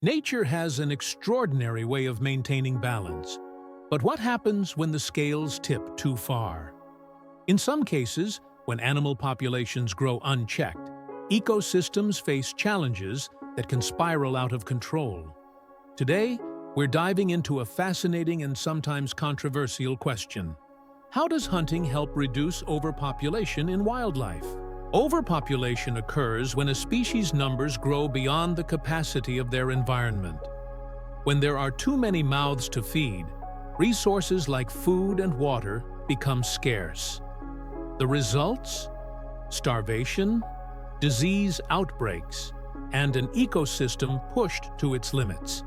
Nature has an extraordinary way of maintaining balance. But what happens when the scales tip too far? In some cases, when animal populations grow unchecked, ecosystems face challenges that can spiral out of control. Today, we're diving into a fascinating and sometimes controversial question. How does hunting help reduce overpopulation in wildlife? Overpopulation occurs when a species' numbers grow beyond the capacity of their environment. When there are too many mouths to feed, resources like food and water become scarce. The results? Starvation, disease outbreaks, and an ecosystem pushed to its limits.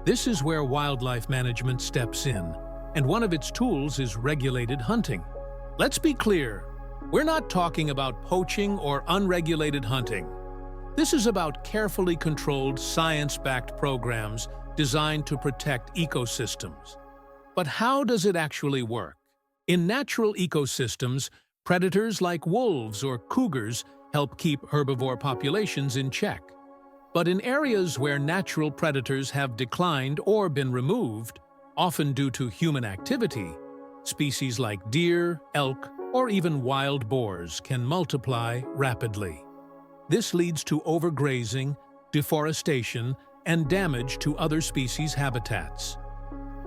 This is where wildlife management steps in, and one of its tools is regulated hunting. Let's be clear, we're not talking about poaching or unregulated hunting. This is about carefully controlled, science-backed programs designed to protect ecosystems. But how does it actually work? In natural ecosystems, predators like wolves or cougars help keep herbivore populations in check. But in areas where natural predators have declined or been removed, often due to human activity, species like deer, elk, or even wild boars can multiply rapidly. This leads to overgrazing, deforestation, and damage to other species' habitats.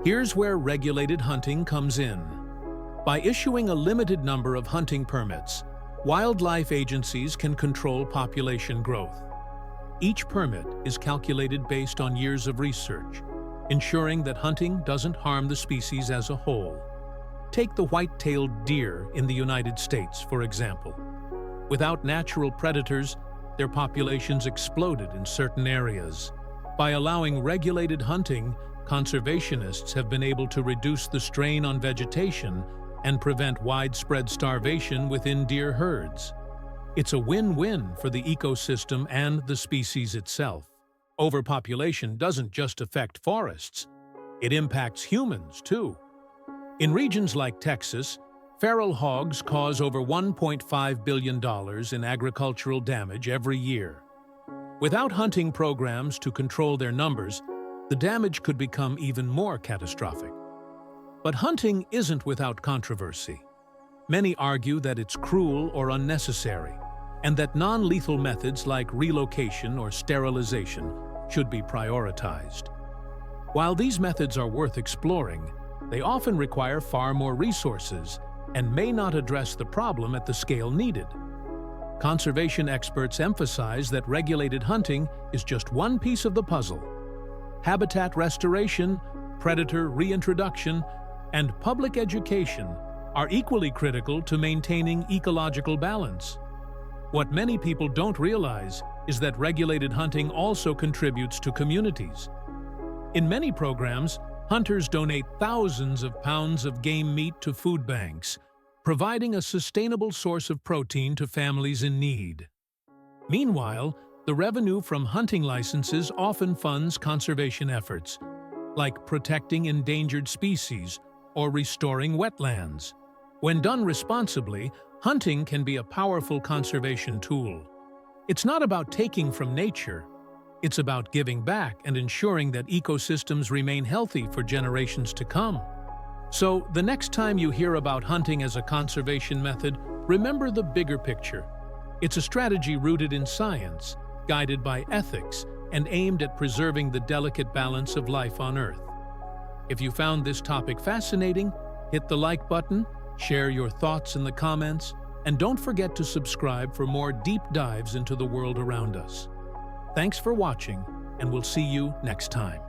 Here's where regulated hunting comes in. By issuing a limited number of hunting permits, wildlife agencies can control population growth. Each permit is calculated based on years of research, ensuring that hunting doesn't harm the species as a whole. Take the white-tailed deer in the United States, for example. Without natural predators, their populations exploded in certain areas. By allowing regulated hunting, conservationists have been able to reduce the strain on vegetation and prevent widespread starvation within deer herds. It's a win-win for the ecosystem and the species itself. Overpopulation doesn't just affect forests, it impacts humans too. In regions like Texas, feral hogs cause over $1.5 billion in agricultural damage every year. Without hunting programs to control their numbers, the damage could become even more catastrophic. But hunting isn't without controversy. Many argue that it's cruel or unnecessary, and that non-lethal methods like relocation or sterilization should be prioritized. While these methods are worth exploring, they often require far more resources and may not address the problem at the scale needed. Conservation experts emphasize that regulated hunting is just one piece of the puzzle. Habitat restoration, predator reintroduction, and public education are equally critical to maintaining ecological balance. What many people don't realize is that regulated hunting also contributes to communities. In many programs, hunters donate thousands of pounds of game meat to food banks, providing a sustainable source of protein to families in need. Meanwhile, the revenue from hunting licenses often funds conservation efforts, like protecting endangered species or restoring wetlands. When done responsibly, hunting can be a powerful conservation tool. It's not about taking from nature, it's about giving back and ensuring that ecosystems remain healthy for generations to come. So, the next time you hear about hunting as a conservation method, remember the bigger picture. It's a strategy rooted in science, guided by ethics, and aimed at preserving the delicate balance of life on Earth. If you found this topic fascinating, hit the like button, share your thoughts in the comments, and don't forget to subscribe for more deep dives into the world around us. Thanks for watching, and we'll see you next time.